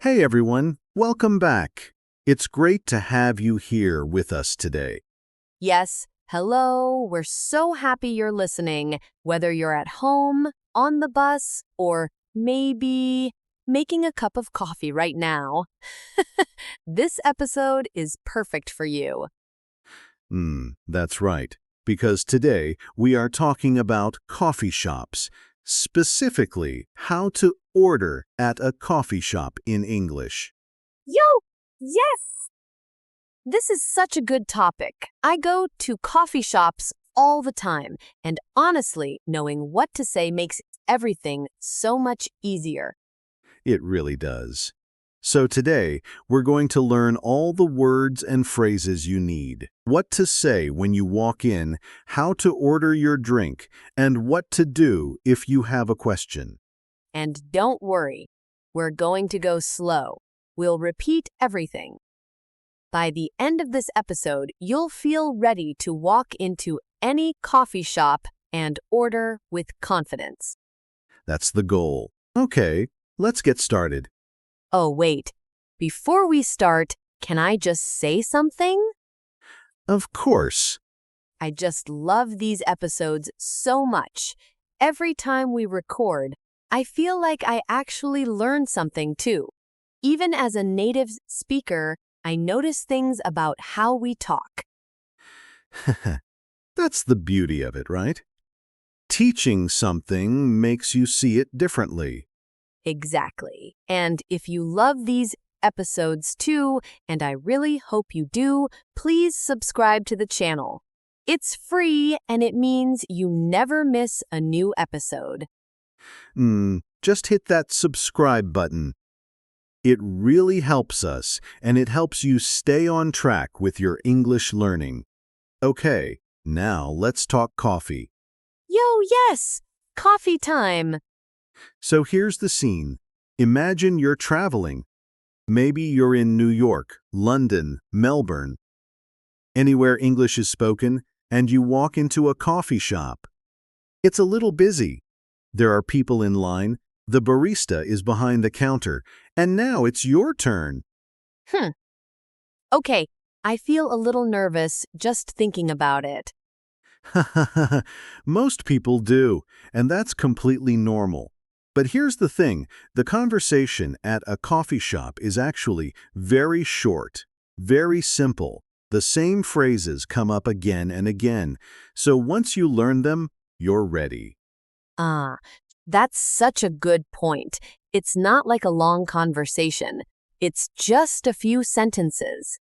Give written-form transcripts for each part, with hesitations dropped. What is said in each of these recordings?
Hey everyone, welcome back. It's great to have you here with us today. Yes, hello. We're so happy you're listening, whether you're at home, on the bus, or maybe making a cup of coffee right now. This episode is perfect for you. That's right, because today we are talking about coffee shops, specifically how to order at a coffee shop in English. Yo, yes! This is such a good topic. I go to coffee shops all the time, and honestly, knowing what to say makes everything so much easier. It really does. So today, we're going to learn all the words and phrases you need, what to say when you walk in, how to order your drink, and what to do if you have a question. And don't worry, we're going to go slow. We'll repeat everything. By the end of this episode, you'll feel ready to walk into any coffee shop and order with confidence. That's the goal. Okay, let's get started. Oh, wait. Before we start, can I just say something? Of course. I just love these episodes so much. Every time we record, I feel like I actually learn something too. Even as a native speaker, I notice things about how we talk. That's the beauty of it, right? Teaching something makes you see it differently. Exactly. And if you love these episodes too, and I really hope you do, please subscribe to the channel. It's free and it means you never miss a new episode. Just hit that subscribe button. It really helps us, and it helps you stay on track with your English learning. Okay, now let's talk coffee. Yo, yes! Coffee time! So here's the scene. Imagine you're traveling. Maybe you're in New York, London, Melbourne, anywhere English is spoken, and you walk into a coffee shop. It's a little busy. There are people in line, the barista is behind the counter, and now it's your turn. Okay, I feel a little nervous just thinking about it. Most people do, and that's completely normal. But here's the thing, the conversation at a coffee shop is actually very short, very simple. The same phrases come up again and again, so once you learn them, you're ready. Ah, that's such a good point. It's not like a long conversation. It's just a few sentences.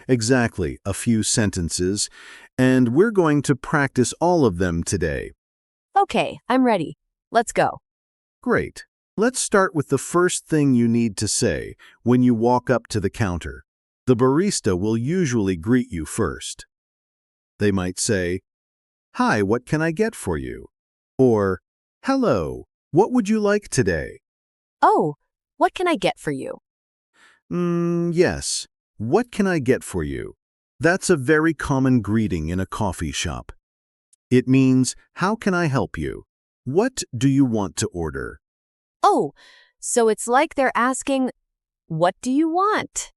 Exactly, a few sentences, and we're going to practice all of them today. Okay, I'm ready. Let's go. Great. Let's start with the first thing you need to say when you walk up to the counter. The barista will usually greet you first. They might say, "Hi, what can I get for you?" Or, "Hello, what would you like today?" Oh, what can I get for you? Yes. What can I get for you? That's a very common greeting in a coffee shop. It means, how can I help you? What do you want to order? Oh, so it's like they're asking, what do you want?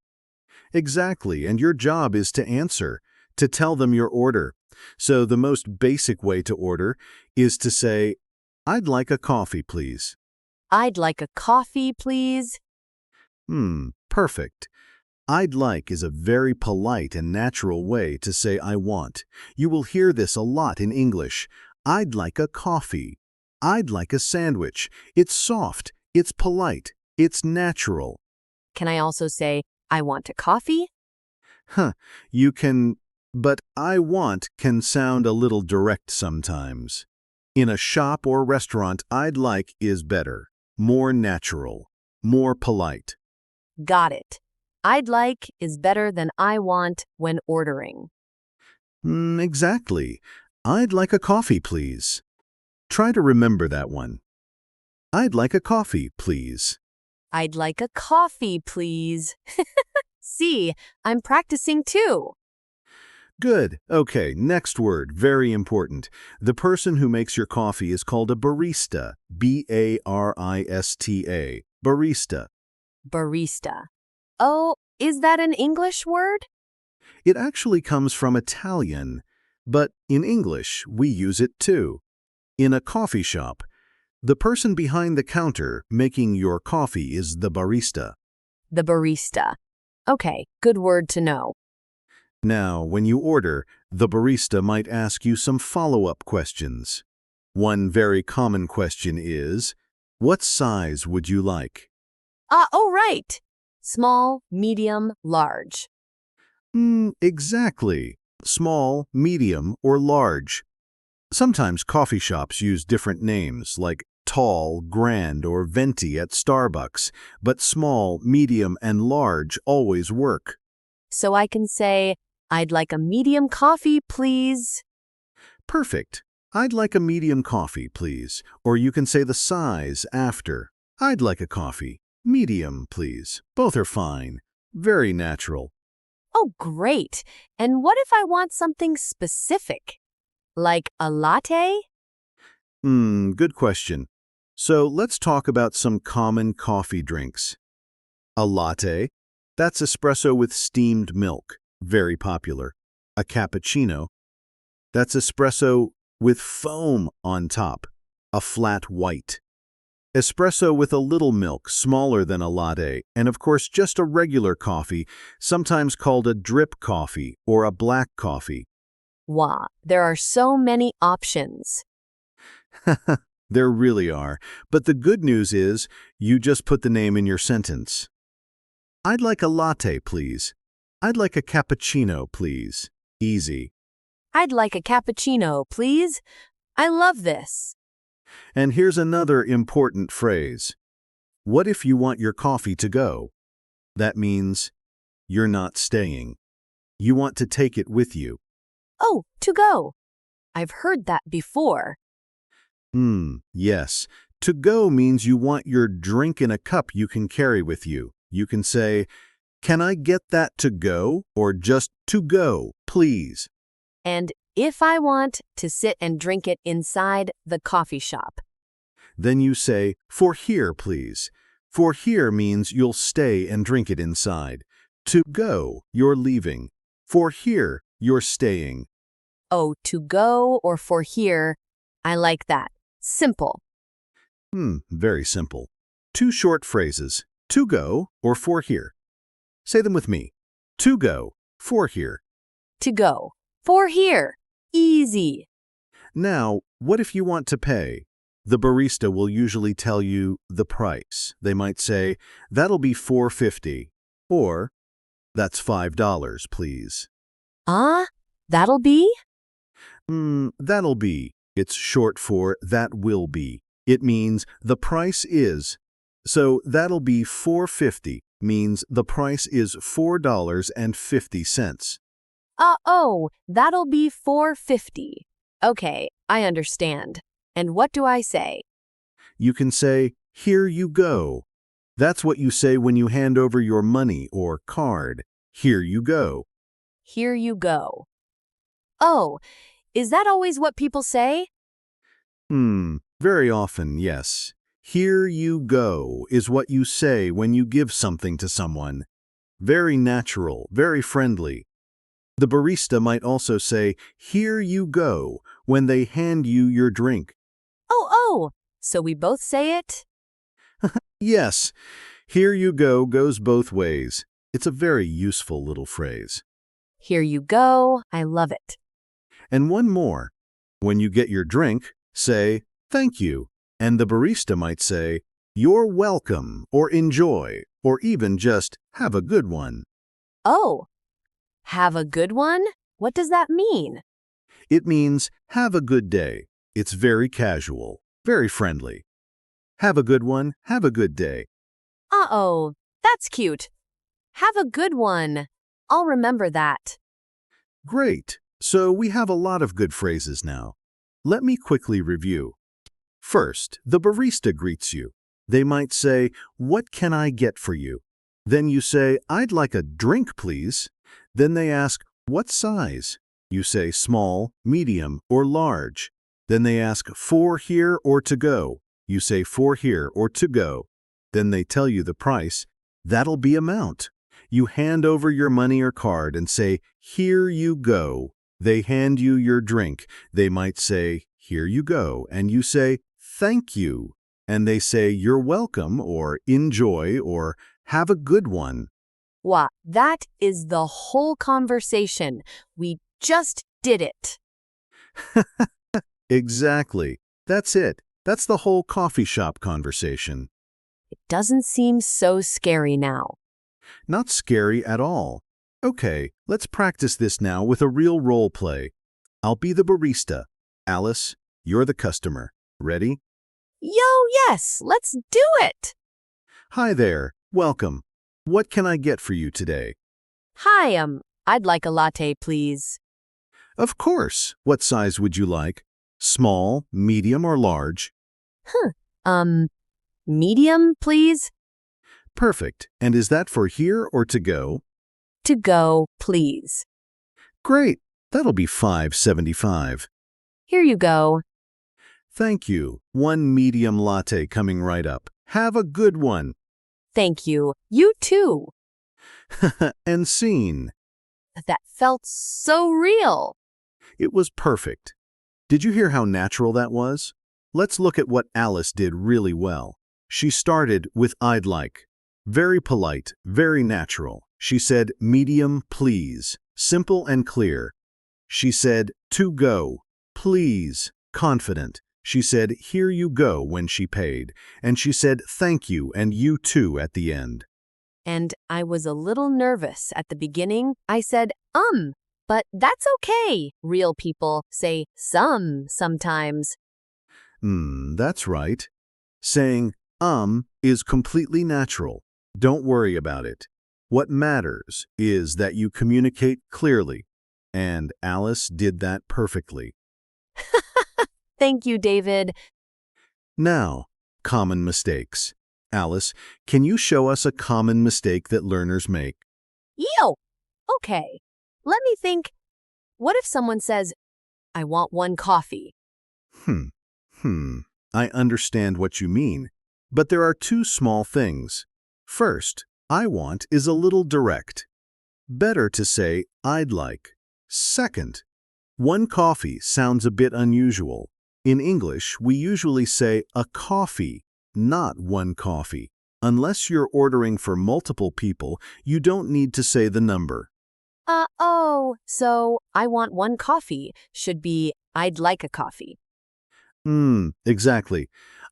Exactly, and your job is to answer, to tell them your order. So the most basic way to order is to say, "I'd like a coffee, please." I'd like a coffee, please. Perfect. "I'd like" is a very polite and natural way to say "I want." You will hear this a lot in English. "I'd like a coffee." "I'd like a sandwich." It's soft, it's polite, it's natural. Can I also say, I want a coffee? You can, but "I want" can sound a little direct sometimes. In a shop or restaurant, "I'd like" is better, more natural, more polite. Got it. I'd like is better than I want when ordering. Exactly. "I'd like a coffee, please." Try to remember that one. "I'd like a coffee, please." I'd like a coffee, please. See, I'm practicing too. Good. Okay, next word, very important. The person who makes your coffee is called a barista. B-A-R-I-S-T-A. Barista. Barista. Oh, is that an English word? It actually comes from Italian, but in English we use it too. In a coffee shop, the person behind the counter making your coffee is the barista. The barista. Okay, good word to know. Now, when you order, the barista might ask you some follow-up questions. One very common question is, what size would you like? Oh, right. Small, medium, large. Exactly. Small, medium, or large. Sometimes coffee shops use different names, like tall, grand, or venti at Starbucks, but small, medium, and large always work. So I can say, I'd like a medium coffee, please. Perfect. I'd like a medium coffee, please. Or you can say the size after. I'd like a coffee. Medium, please. Both are fine. Very natural. Oh, great. And what if I want something specific? Like a latte? Good question. So let's talk about some common coffee drinks. A latte, that's espresso with steamed milk, very popular. A cappuccino, that's espresso with foam on top, a flat white. Espresso with a little milk, smaller than a latte, and of course just a regular coffee, sometimes called a drip coffee or a black coffee. Wow, there are so many options. There really are, but the good news is you just put the name in your sentence. I'd like a latte, please. I'd like a cappuccino, please. Easy. I'd like a cappuccino, please. I love this. And here's another important phrase. What if you want your coffee to go? That means you're not staying. You want to take it with you. Oh, to go. I've heard that before. Yes. To go means you want your drink in a cup you can carry with you. You can say, "Can I get that to go?" or just "to go, please." And if I want to sit and drink it inside the coffee shop. Then you say, "For here, please." For here means you'll stay and drink it inside. To go, you're leaving. For here, you're staying. Oh, to go or for here. I like that. Simple. Very simple. Two short phrases, to go or for here. Say them with me. To go, for here. To go. For here. Easy. Now, what if you want to pay? The barista will usually tell you the price. They might say, "That'll be $4.50," or "That's $5, please." That'll be? That'll be. It's short for that will be. It means the price is. So that'll be $4.50 means the price is $4.50. That'll be $4.50. Okay, I understand. And what do I say? You can say, "Here you go." That's what you say when you hand over your money or card. Here you go. Here you go. Oh, is that always what people say? Very often, yes. Here you go is what you say when you give something to someone. Very natural, very friendly. The barista might also say, "Here you go," when they hand you your drink. So we both say it? Yes, "Here you go" goes both ways. It's a very useful little phrase. Here you go. I love it. And one more. When you get your drink, say, "Thank you." And the barista might say, "You're welcome," or "Enjoy," or even just "Have a good one." Oh, have a good one? What does that mean? It means "Have a good day." It's very casual, very friendly. Have a good one, have a good day. That's cute. Have a good one. I'll remember that. Great. So we have a lot of good phrases now. Let me quickly review. First, the barista greets you. They might say, "What can I get for you?" Then you say, "I'd like a drink, please." Then they ask, "What size?" You say small, medium, or large. Then they ask, "For here or to go?" You say for here or to go. Then they tell you the price. That'll be amount. You hand over your money or card and say, "Here you go." They hand you your drink. They might say, "Here you go," and you say, "Thank you." And they say, "You're welcome," or "Enjoy," or "Have a good one." Wow, that is the whole conversation. We just did it. Exactly. That's it. That's the whole coffee shop conversation. It doesn't seem so scary now. Not scary at all. Okay, let's practice this now with a real role play. I'll be the barista. Alice, you're the customer. Ready? Yo, yes, let's do it. Hi there. Welcome. What can I get for you today? Hi, I'd like a latte, please. Of course. What size would you like? Small, medium, or large? Medium, please? Perfect. And is that for here or to go? To go, please. Great. That'll be $5.75. Here you go. Thank you. One medium latte coming right up. Have a good one. Thank you. You too. And scene. That felt so real. It was perfect. Did you hear how natural that was? Let's look at what Alice did really well. She started with "I'd like." Very polite, very natural. She said, "Medium, please." Simple and clear. She said, "To go." Please. Confident. She said, "Here you go," when she paid. And she said, "Thank you," and "you too" at the end. And I was a little nervous at the beginning. I said, but that's okay. Real people say sometimes. That's right. Saying, is completely natural. Don't worry about it. What matters is that you communicate clearly. And Alice did that perfectly. Thank you, David. Now, common mistakes. Alice, can you show us a common mistake that learners make? Yo! Okay. Let me think. What if someone says, I want one coffee? I understand what you mean, but there are two small things. First, "I want" is a little direct. Better to say, "I'd like." Second, "one coffee" sounds a bit unusual. In English, we usually say "a coffee," not "one coffee." Unless you're ordering for multiple people, you don't need to say the number. So I want one coffee should be I'd like a coffee. Exactly.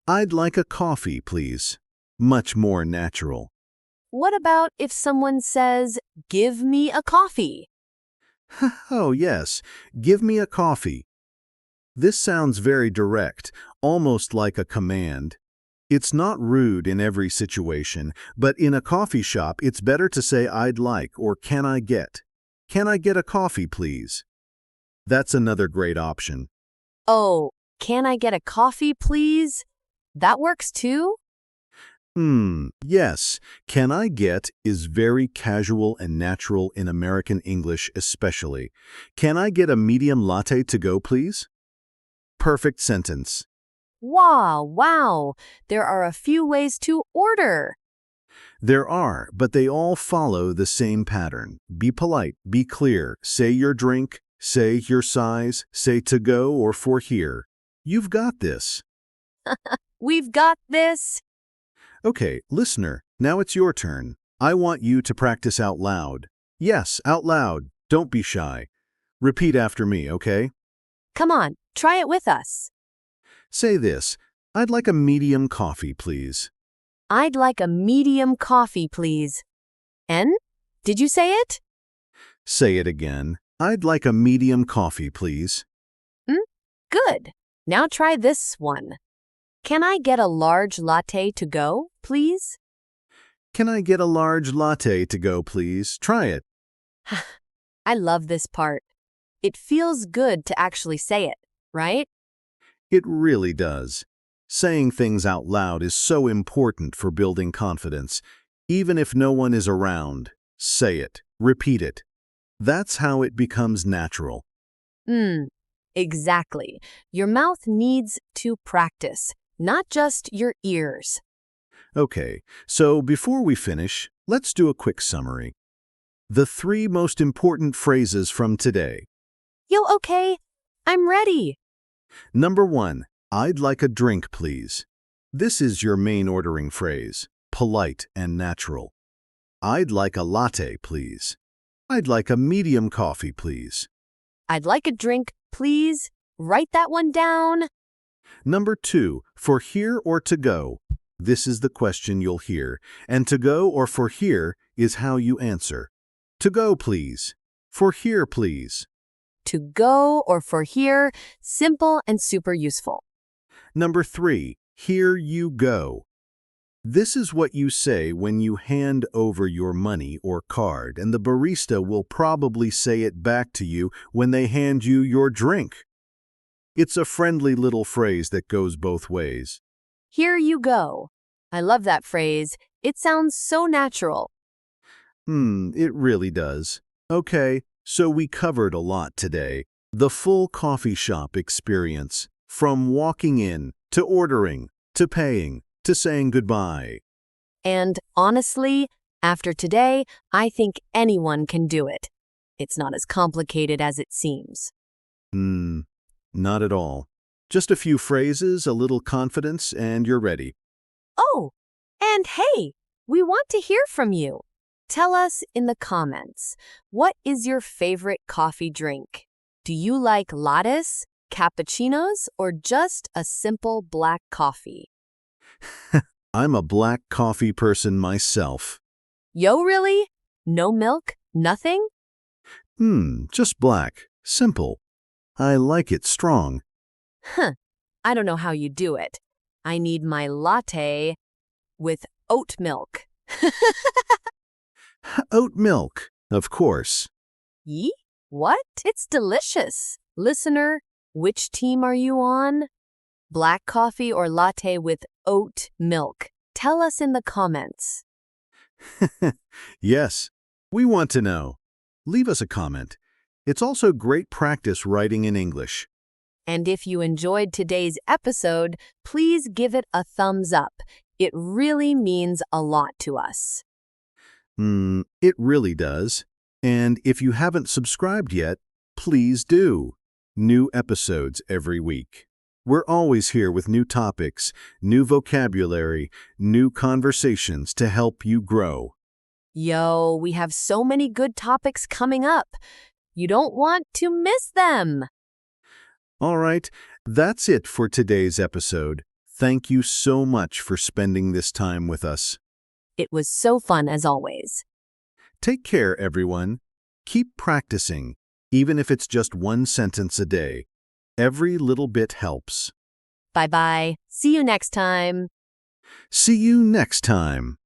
"I'd like a coffee, please." Much more natural. What about if someone says, give me a coffee? Oh, yes. "Give me a coffee." This sounds very direct, almost like a command. It's not rude in every situation, but in a coffee shop, it's better to say "I'd like" or "Can I get?" "Can I get a coffee, please?" That's another great option. Oh, can I get a coffee, please? That works too? Yes. "Can I get" is very casual and natural in American English especially. "Can I get a medium latte to go, please?" Perfect sentence. Wow. There are a few ways to order. There are, but they all follow the same pattern. Be polite, be clear, say your drink, say your size, say "to go" or "for here." You've got this. We've got this. Okay, listener, now it's your turn. I want you to practice out loud. Yes, out loud. Don't be shy. Repeat after me, okay? Come on, try it with us. Say this: "I'd like a medium coffee, please." I'd like a medium coffee, please. N? Did you say it? Say it again. "I'd like a medium coffee, please." Good. Now try this one. Can I get a large latte to go, please? "Can I get a large latte to go, please?" Try it. I love this part. It feels good to actually say it, right? It really does. Saying things out loud is so important for building confidence. Even if no one is around, say it, repeat it. That's how it becomes natural. Exactly. Your mouth needs to practice, not just your ears. Okay, so before we finish, let's do a quick summary. The 3 most important phrases from today. Yo, okay, I'm ready. Number 1, I'd like a drink, please. This is your main ordering phrase, polite and natural. I'd like a latte, please. I'd like a medium coffee, please. I'd like a drink, please. Write that one down. Number 2, for here or to go. This is the question you'll hear, and to go or for here is how you answer. To go, please. For here, please. To go or for here, simple and super useful. Number 3, here you go. This is what you say when you hand over your money or card, and the barista will probably say it back to you when they hand you your drink. It's a friendly little phrase that goes both ways. Here you go. I love that phrase. It sounds so natural. It really does. Okay, so we covered a lot today. The full coffee shop experience, from walking in, to ordering, to paying, to saying goodbye. And honestly, after today, I think anyone can do it. It's not as complicated as it seems. Not at all. Just a few phrases, a little confidence, and you're ready. Oh, and hey, we want to hear from you. Tell us in the comments, what is your favorite coffee drink? Do you like lattes, cappuccinos, or just a simple black coffee? I'm a black coffee person myself. Yo, really? No milk? Nothing? Just black. Simple. I like it strong. I don't know how you do it. I need my latte with oat milk. Oat milk, of course. Yee? What? It's delicious. Listener, which team are you on? Black coffee or latte with oat milk? Tell us in the comments. Yes, we want to know. Leave us a comment. It's also great practice writing in English. And if you enjoyed today's episode, please give it a thumbs up. It really means a lot to us. It really does. And if you haven't subscribed yet, please do. New episodes every week. We're always here with new topics, new vocabulary, new conversations to help you grow. Yo, we have so many good topics coming up. You don't want to miss them. All right, that's it for today's episode. Thank you so much for spending this time with us. It was so fun as always. Take care, everyone. Keep practicing, even if it's just one sentence a day. Every little bit helps. Bye-bye. See you next time. See you next time.